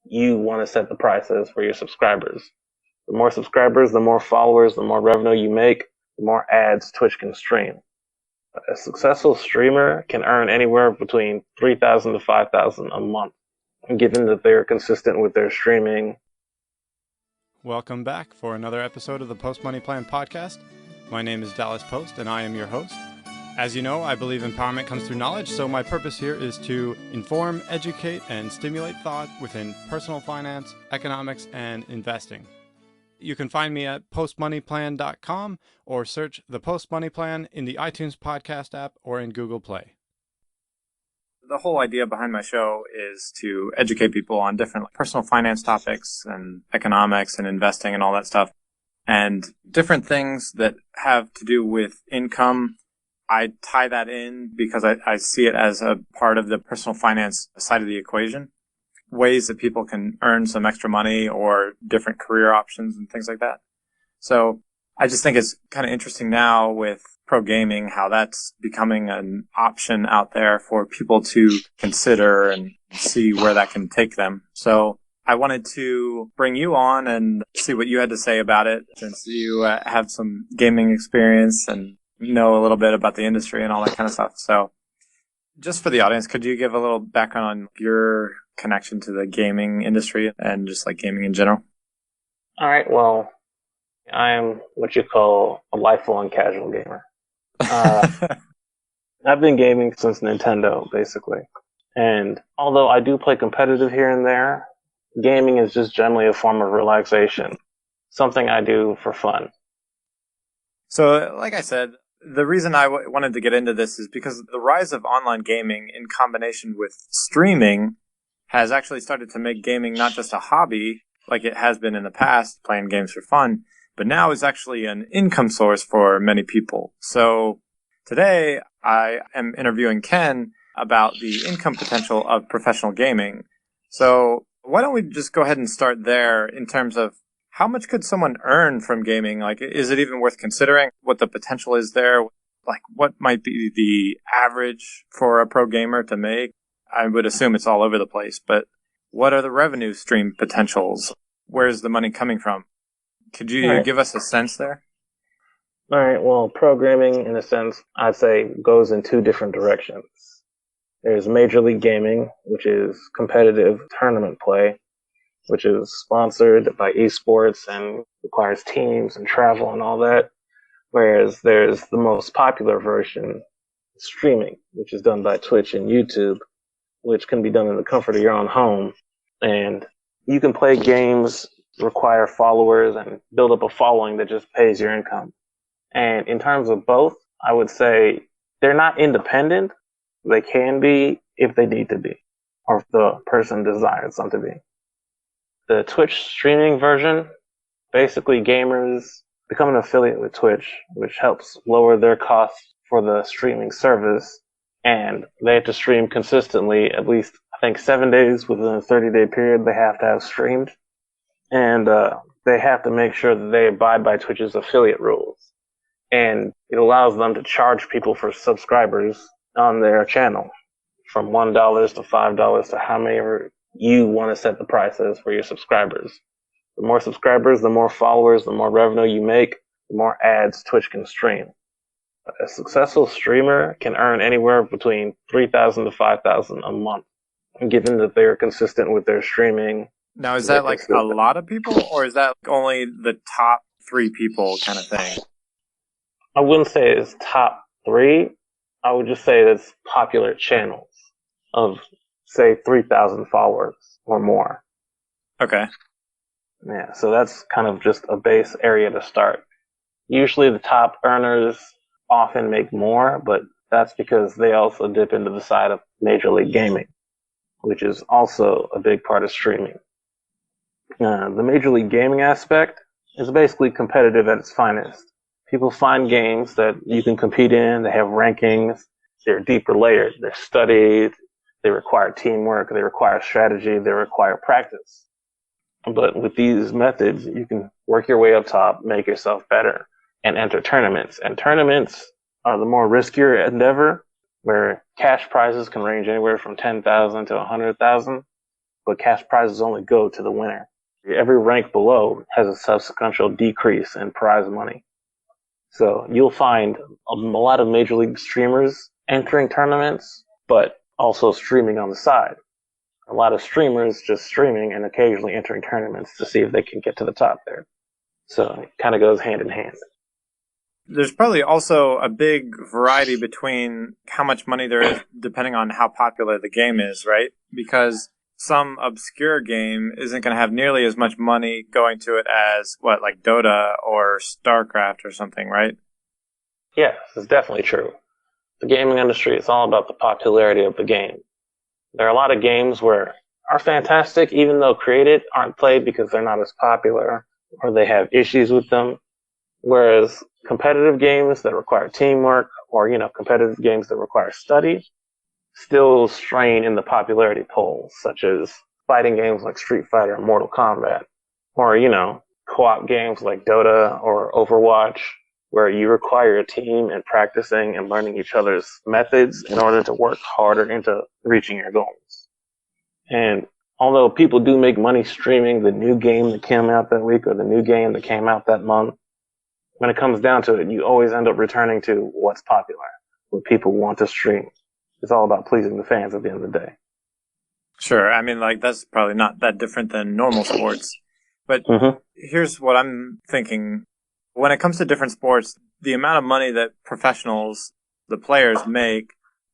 you want to set the prices for your subscribers. The more subscribers, the more followers, the more revenue you make, the more ads Twitch can stream. A successful streamer can earn anywhere between $3,000 to $5,000 a month, given that they're consistent with their streaming. Welcome back for another episode of the Post Money Plan podcast. My name is Dallas Post, and I am your host. As you know, I believe empowerment comes through knowledge, so my purpose here is to inform, educate, and stimulate thought within personal finance, economics, and investing. You can find me at postmoneyplan.com or search the Post Money Plan in the iTunes podcast app or in Google Play. The whole idea behind my show is to educate people on different personal finance topics and economics and investing and all that stuff. And different things that have to do with income, I tie that in because I see it as a part of the personal finance side of the equation. Ways that people can earn some extra money or different career options and things like that. So I just think it's kind of interesting now with pro gaming, how that's becoming an option out there for people to consider and see where that can take them. So I wanted to bring you on and see what you had to say about it, since you have some gaming experience and know a little bit about the industry and all that kind of stuff. So just for the audience, could you give a little background on your connection to the gaming industry and just like gaming in general? All right, well, I am what you call a lifelong casual gamer. I've been gaming since Nintendo, basically. And although I do play competitive here and there, gaming is just generally a form of relaxation, something I do for fun. So, like I said, the reason I wanted to get into this is because the rise of online gaming in combination with streaming has actually started to make gaming not just a hobby, like it has been in the past, playing games for fun, but now is actually an income source for many people. So today I am interviewing Ken about the income potential of professional gaming. So why don't we just go ahead and start there in terms of how much could someone earn from gaming? Like, is it even worth considering what the potential is there? Like, what might be the average for a pro gamer to make? I would assume it's all over the place, but what are the revenue stream potentials? Where's the money coming from? Could you give us a sense there? All right, well, programming, in a sense, I'd say goes in two different directions. There's Major League Gaming, which is competitive tournament play, which is sponsored by eSports and requires teams and travel and all that. Whereas there's the most popular version, streaming, which is done by Twitch and YouTube, which can be done in the comfort of your own home. And you can play games, require followers, and build up a following that just pays your income. And in terms of both, I would say they're not independent. They can be if they need to be, or if the person desires them to be. The Twitch streaming version, basically gamers become an affiliate with Twitch, which helps lower their costs for the streaming service. And they have to stream consistently, at least, I think, 7 days within a 30-day period they have to have streamed. And they have to make sure that they abide by Twitch's affiliate rules. And it allows them to charge people for subscribers on their channel from $1 to $5 to how many you want to set the prices for your subscribers. The more subscribers, the more followers, the more revenue you make, the more ads Twitch can stream. A successful streamer can earn anywhere between $3,000 to $5,000 a month, given that they're consistent with their streaming. Now, is that like a lot of people, or is that only the top 3 people kind of thing? I wouldn't say it's top 3. I would just say that's popular channels of, say, 3,000 followers or more. Okay. Yeah, so that's kind of just a base area to start. Usually the top earners often make more, but that's because they also dip into the side of Major League Gaming, which is also a big part of streaming. The Major League Gaming aspect is basically competitive at its finest. People find games that you can compete in, they have rankings, they're deeper layered, they're studied, they require teamwork, they require strategy, they require practice. But with these methods, you can work your way up top, make yourself better, and enter tournaments. And tournaments are the more riskier endeavor, where cash prizes can range anywhere from $10,000 to $100,000. but cash prizes only go to the winner. Every rank below has a subsequent decrease in prize money. So you'll find a lot of Major League streamers entering tournaments, but also streaming on the side. A lot of streamers just streaming and occasionally entering tournaments to see if they can get to the top there. So it kind of goes hand in hand. There's probably also a big variety between how much money there is depending on how popular the game is, right? Because some obscure game isn't going to have nearly as much money going to it as, like Dota or StarCraft or something, right? Yes, it's definitely true. The gaming industry is all about the popularity of the game. There are a lot of games where are fantastic, even though created, aren't played because they're not as popular or they have issues with them. Whereas competitive games that require teamwork or, competitive games that require study still strain in the popularity polls, such as fighting games like Street Fighter and Mortal Kombat, or, co-op games like Dota or Overwatch, where you require a team and practicing and learning each other's methods in order to work harder into reaching your goals. And although people do make money streaming the new game that came out that week or the new game that came out that month, when it comes down to it, you always end up returning to what's popular, what people want to stream. It's all about pleasing the fans at the end of the day. Sure. I mean, that's probably not that different than normal sports. But here's what I'm thinking. When it comes to different sports, the amount of money that professionals, the players, make,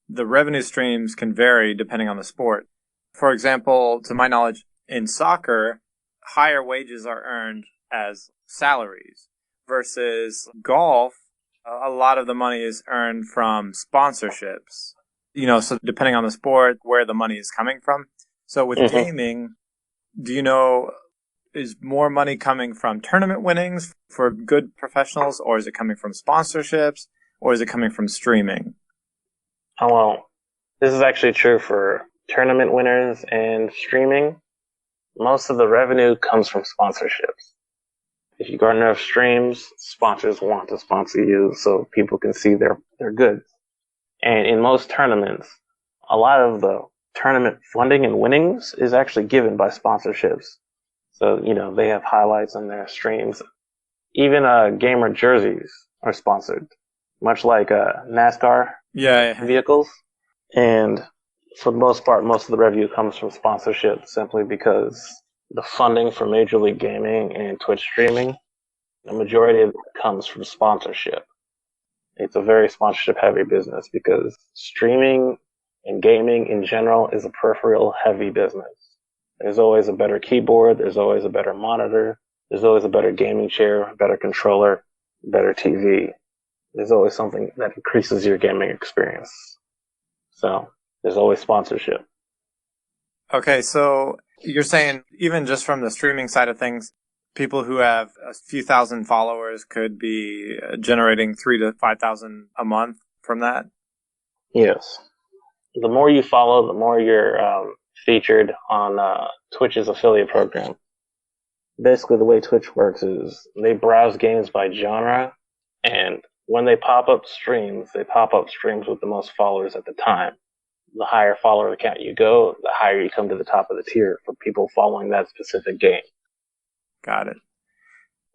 the revenue streams can vary depending on the sport. For example, to my knowledge, in soccer, higher wages are earned as salaries. Versus golf, a lot of the money is earned from sponsorships. So depending on the sport, where the money is coming from. So with gaming, do you know, is more money coming from tournament winnings for good professionals, or is it coming from sponsorships, or is it coming from streaming? Oh, well, this is actually true for tournament winners and streaming. Most of the revenue comes from sponsorships. If you garner enough streams, sponsors want to sponsor you so people can see their goods. And in most tournaments, a lot of the tournament funding and winnings is actually given by sponsorships. So, they have highlights on their streams. Even gamer jerseys are sponsored, much like NASCAR vehicles. And for the most part, most of the revenue comes from sponsorship simply because the funding for Major League Gaming and Twitch streaming, the majority of it comes from sponsorship. It's a very sponsorship-heavy business because streaming and gaming in general is a peripheral-heavy business. There's always a better keyboard, there's always a better monitor, there's always a better gaming chair, a better controller, better TV. There's always something that increases your gaming experience. So, there's always sponsorship. Okay, so you're saying even just from the streaming side of things, people who have a few thousand followers could be generating 3,000 to 5,000 a month from that? Yes. The more you follow, the more you're featured on Twitch's affiliate program. Basically, the way Twitch works is they browse games by genre, and when they pop up streams with the most followers at the time. The higher follower count you go, the higher you come to the top of the tier for people following that specific game. Got it.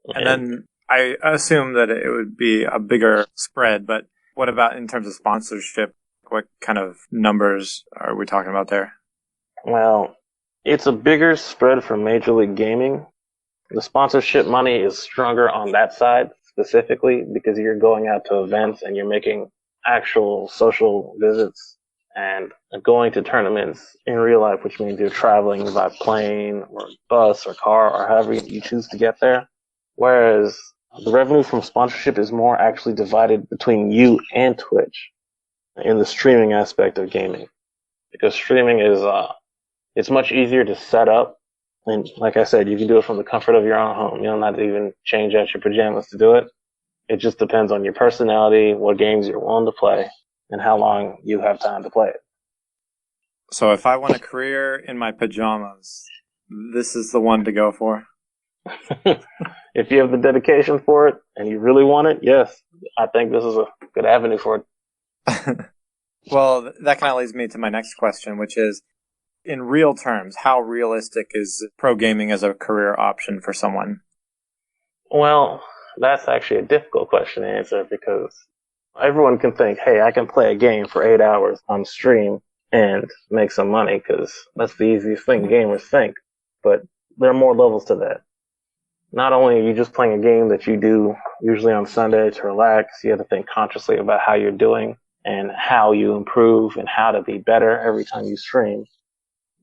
And then I assume that it would be a bigger spread, but what about in terms of sponsorship? What kind of numbers are we talking about there? Well, it's a bigger spread for Major League Gaming. The sponsorship money is stronger on that side specifically because you're going out to events and you're making actual social visits and going to tournaments in real life, which means you're traveling by plane or bus or car or however you choose to get there. Whereas the revenue from sponsorship is more actually divided between you and Twitch in the streaming aspect of gaming. Because streaming is, it's much easier to set up. And like I said, you can do it from the comfort of your own home. You don't have to even change out your pajamas to do it. It just depends on your personality, what games you're willing to play, and how long you have time to play it. So if I want a career in my pajamas, this is the one to go for? If you have the dedication for it and you really want it, yes, I think this is a good avenue for it. Well, that kind of leads me to my next question, which is, in real terms, how realistic is pro gaming as a career option for someone? Well, that's actually a difficult question to answer because everyone can think, hey, I can play a game for 8 hours on stream and make some money because that's the easiest thing gamers think. But there are more levels to that. Not only are you just playing a game that you do usually on Sunday to relax, you have to think consciously about how you're doing and how you improve and how to be better every time you stream.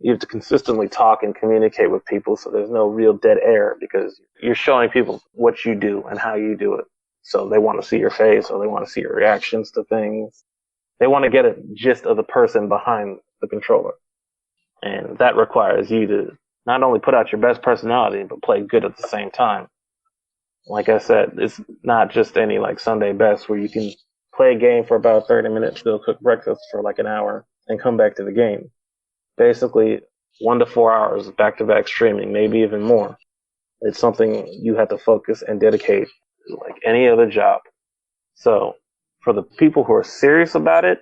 You have to consistently talk and communicate with people so there's no real dead air because you're showing people what you do and how you do it. So they want to see your face or they want to see your reactions to things. They want to get a gist of the person behind the controller. And that requires you to not only put out your best personality, but play good at the same time. Like I said, it's not just any like Sunday best where you can play a game for about 30 minutes, go cook breakfast for like an hour, and come back to the game. Basically, 1 to 4 hours back-to-back streaming, maybe even more. It's something you have to focus and dedicate like any other job. So for the people who are serious about it,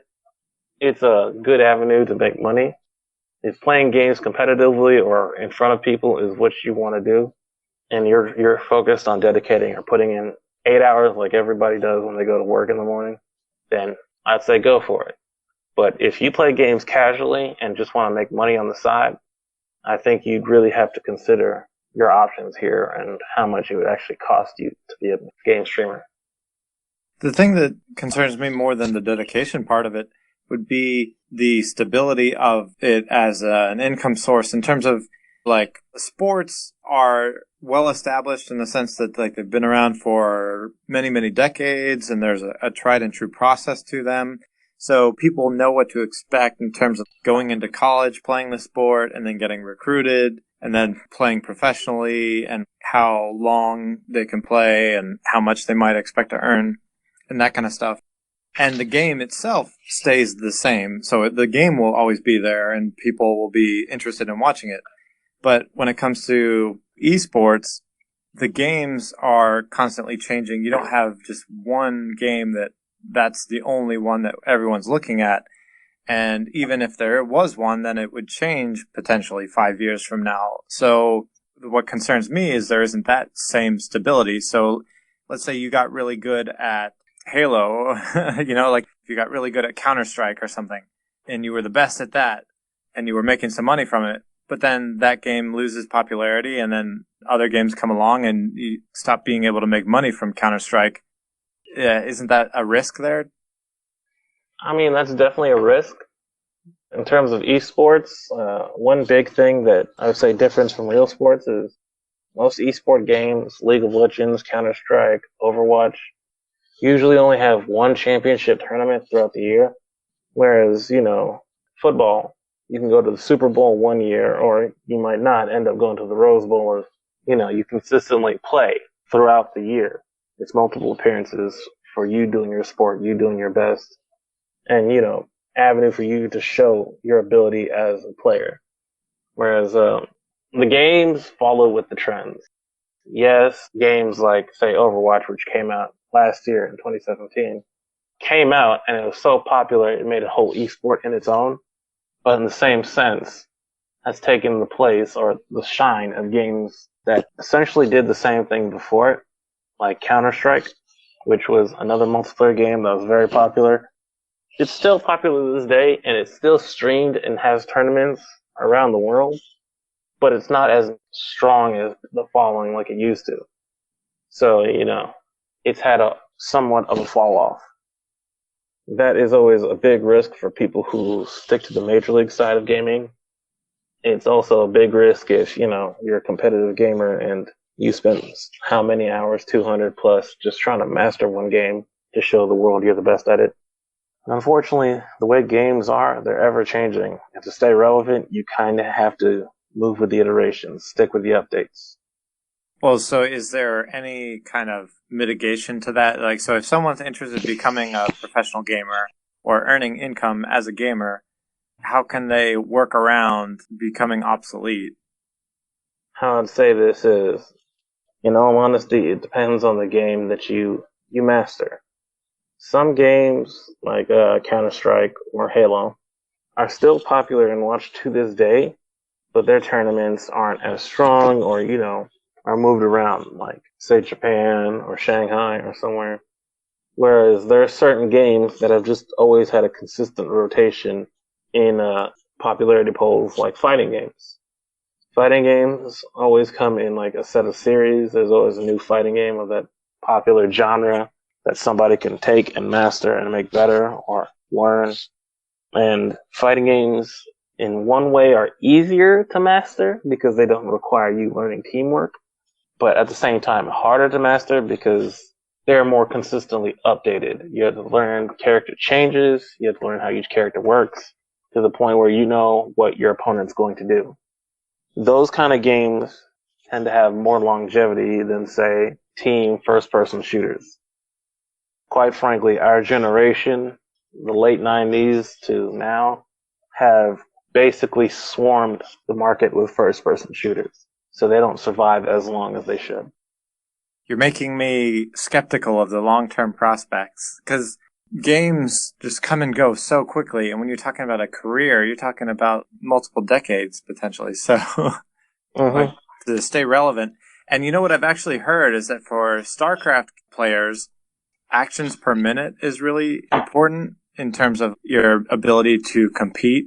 it's a good avenue to make money. If playing games competitively or in front of people is what you want to do, and you're focused on dedicating or putting in 8 hours like everybody does when they go to work in the morning, then I'd say go for it. But if you play games casually and just want to make money on the side, I think you'd really have to consider your options here and how much it would actually cost you to be a game streamer. The thing that concerns me more than the dedication part of it would be the stability of it as an income source in terms of like sports are well established in the sense that like they've been around for many, many decades and there's a tried and true process to them. So people know what to expect in terms of going into college, playing the sport, and then getting recruited, and then playing professionally, and how long they can play, and how much they might expect to earn, and that kind of stuff. And the game itself stays the same. So the game will always be there, and people will be interested in watching it. But when it comes to eSports, the games are constantly changing. You don't have just one game that's the only one that everyone's looking at. And even if there was one, then it would change potentially 5 years from now. So what concerns me is there isn't that same stability. So let's say you got really good at Halo, like if you got really good at Counter-Strike or something, and you were the best at that, and you were making some money from it, but then that game loses popularity, and then other games come along, and you stop being able to make money from Counter-Strike. Isn't that a risk there? I mean, that's definitely a risk. In terms of esports, one big thing that I would say difference from real sports is most esport games, League of Legends, Counter-Strike, Overwatch, usually only have one championship tournament throughout the year. Whereas, football, you can go to the Super Bowl 1 year, or you might not end up going to the Rose Bowl, or, you consistently play throughout the year. It's multiple appearances for you doing your sport, you doing your best, and, avenue for you to show your ability as a player. Whereas, the games follow with the trends. Yes, games like, say, Overwatch, which came out last year in 2017, came out and it was so popular it made a whole esport in its own. But in the same sense, has taken the place or the shine of games that essentially did the same thing before it, like Counter-Strike, which was another multiplayer game that was very popular. It's still popular to this day, and it's still streamed and has tournaments around the world, but it's not as strong as the following like it used to. So, it's had a somewhat of a fall off. That is always a big risk for people who stick to the major league side of gaming. It's also a big risk if, you're a competitive gamer and you spent how many hours, 200 plus, just trying to master one game to show the world you're the best at it. Unfortunately, the way games are, they're ever changing. And to stay relevant, you kind of have to move with the iterations, stick with the updates. Well, so is there any kind of mitigation to that? Like, so if someone's interested in becoming a professional gamer or earning income as a gamer, how can they work around becoming obsolete? How I'd say this is, in all honesty, it depends on the game that you master. Some games, like Counter-Strike or Halo, are still popular and watched to this day, but their tournaments aren't as strong or, are moved around, like, say, Japan or Shanghai or somewhere. Whereas there are certain games that have just always had a consistent rotation in popularity polls, like fighting games. Fighting games always come in like a set of series. There's always a new fighting game of that popular genre that somebody can take and master and make better or learn. And fighting games, in one way, are easier to master because they don't require you learning teamwork, but at the same time, harder to master because they're more consistently updated. You have to learn character changes, you have to learn how each character works to the point where you know what your opponent's going to do. Those kind of games tend to have more longevity than, say, team first-person shooters. Quite frankly, our generation, the late 90s to now, have basically swarmed the market with first-person shooters. So they don't survive as long as they should. You're making me skeptical of the long-term prospects because games just come and go so quickly. And when you're talking about a career, you're talking about multiple decades potentially. So like, to stay relevant. And you know what I've actually heard is that for StarCraft players, actions per minute is really important in terms of your ability to compete.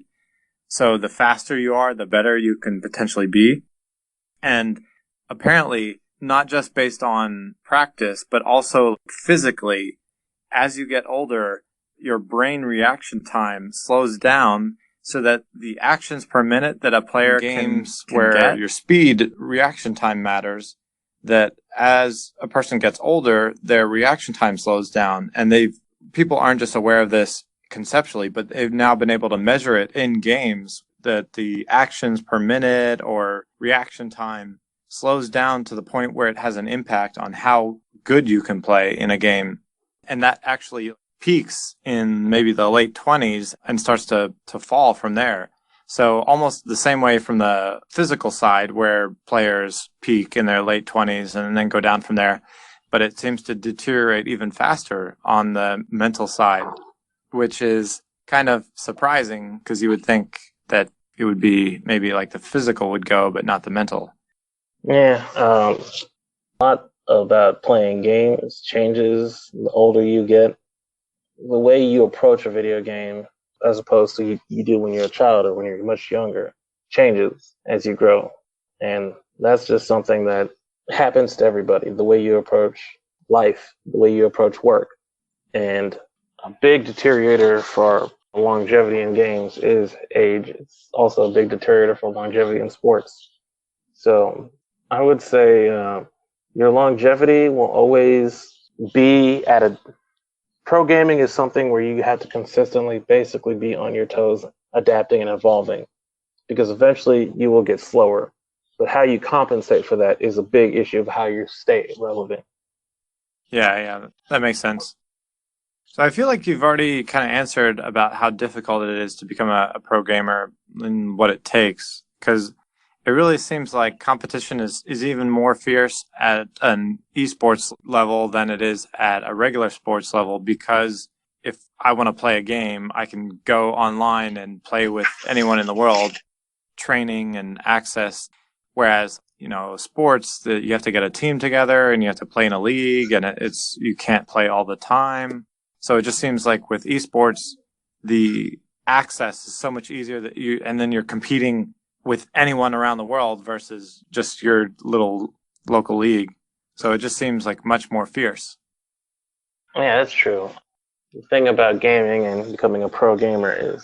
So the faster you are, the better you can potentially be. And apparently, not just based on practice, but also physically, as you get older, your brain reaction time slows down so that the actions per minute that a player can where get, your speed reaction time matters, that as a person gets older, their reaction time slows down. And people aren't just aware of this conceptually, but they've now been able to measure it in games, that the actions per minute or reaction time slows down to the point where it has an impact on how good you can play in a game. And that actually peaks in maybe the late 20s and starts to fall from there. So almost the same way from the physical side where players peak in their late 20s and then go down from there. But it seems to deteriorate even faster on the mental side, which is kind of surprising because you would think that it would be maybe like the physical would go, but not the mental. Yeah, a lot about playing games changes the older you get. The way you approach a video game, as opposed to you do when you're a child or when you're much younger, changes as you grow. And that's just something that happens to everybody. The way you approach life, the way you approach work. And a big deteriorator for longevity in games is age. It's also a big deteriorator for longevity in sports. So I would say your longevity will always be at a... Pro gaming is something where you have to consistently basically be on your toes, adapting and evolving, because eventually you will get slower. But how you compensate for that is a big issue of how you stay relevant. Yeah, that makes sense. So I feel like you've already kind of answered about how difficult it is to become a pro gamer and what it takes, because it really seems like competition is even more fierce at an eSports level than it is at a regular sports level, because if I want to play a game, I can go online and play with anyone in the world, training and access. Whereas, sports, you have to get a team together and you have to play in a league, and you can't play all the time. So it just seems like with eSports, the access is so much easier and then you're competing with anyone around the world versus just your little local league. So it just seems like much more fierce. Yeah, that's true. The thing about gaming and becoming a pro gamer is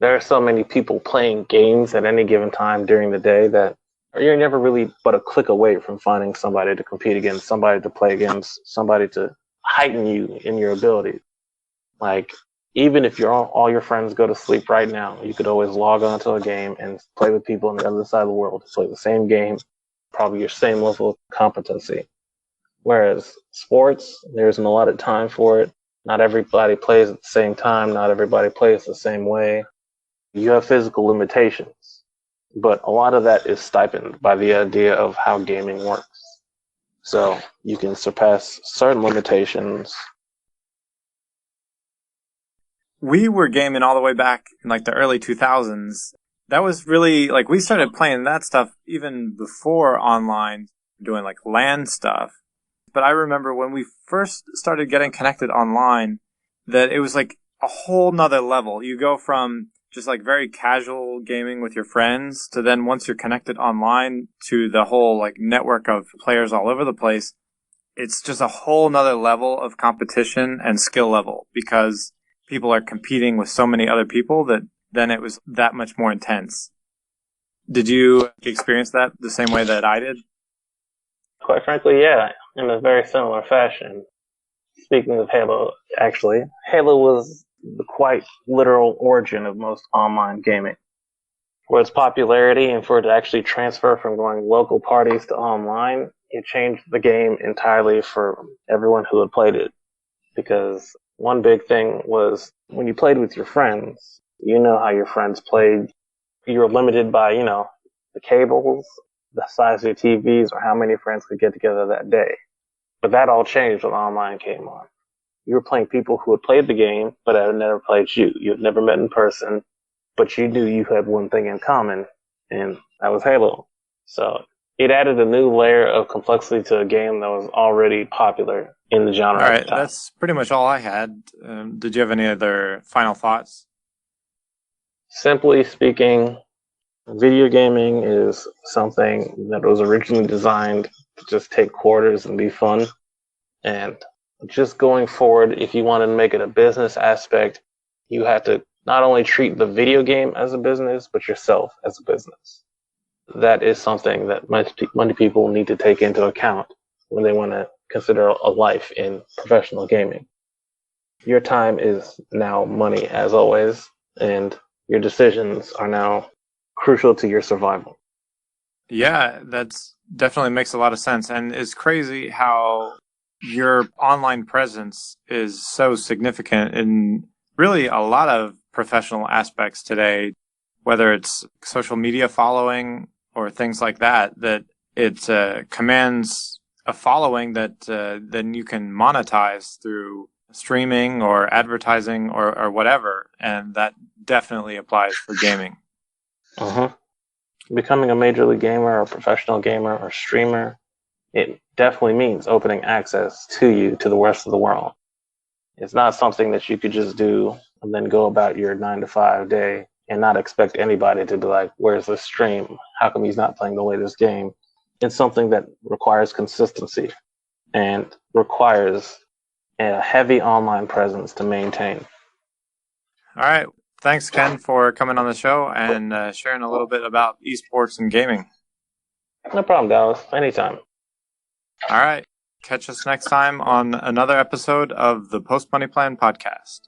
there are so many people playing games at any given time during the day that you're never really but a click away from finding somebody to compete against, somebody to play against, somebody to heighten you in your abilities. Like, even if all your friends go to sleep right now, you could always log on to a game and play with people on the other side of the world, play the same game, probably your same level of competency. Whereas sports, there isn't a lot of time for it. Not everybody plays at the same time. Not everybody plays the same way. You have physical limitations, but a lot of that is stipend by the idea of how gaming works. So you can surpass certain limitations. we were gaming all the way back in like the early 2000s. That was really like we started playing that stuff even before online, doing like LAN stuff. But I remember when we first started getting connected online, that it was like a whole nother level. You go from just like very casual gaming with your friends to then once you're connected online to the whole like network of players all over the place. It's just a whole nother level of competition and skill level because people are competing with so many other people that then it was that much more intense. Did you experience that the same way that I did? Quite frankly, yeah, in a very similar fashion. Speaking of Halo, actually, Halo was the quite literal origin of most online gaming. For its popularity and for it to actually transfer from going local parties to online, it changed the game entirely for everyone who had played it. Because one big thing was when you played with your friends, you know how your friends played. You were limited by, the cables, the size of your TVs, or how many friends could get together that day. But that all changed when online came on. You were playing people who had played the game, but had never played you. You had never met in person, but you knew you had one thing in common, and that was Halo. So it added a new layer of complexity to a game that was already popular in the genre All at right, the time. that's pretty much all I had. Did you have any other final thoughts? Simply speaking, video gaming is something that was originally designed to just take quarters and be fun. And just going forward, if you wanted to make it a business aspect, you have to not only treat the video game as a business, but yourself as a business. That is something that many people need to take into account when they want to consider a life in professional gaming. Your time is now money, as always, and your decisions are now crucial to your survival. Yeah, that's definitely makes a lot of sense. And it's crazy how your online presence is so significant in really a lot of professional aspects today, whether it's social media following or things like that, that it commands a following that then you can monetize through streaming or advertising or whatever. And that definitely applies for gaming. Uh-huh. Becoming a major league gamer or professional gamer or streamer, it definitely means opening access to you to the rest of the world. It's not something that you could just do and then go about your 9 to 5 day and not expect anybody to be like, where's the stream? How come he's not playing the latest game? It's something that requires consistency and requires a heavy online presence to maintain. All right. Thanks, Ken, for coming on the show and sharing a little bit about esports and gaming. No problem, Dallas. Anytime. All right. Catch us next time on another episode of the Post Money Plan podcast.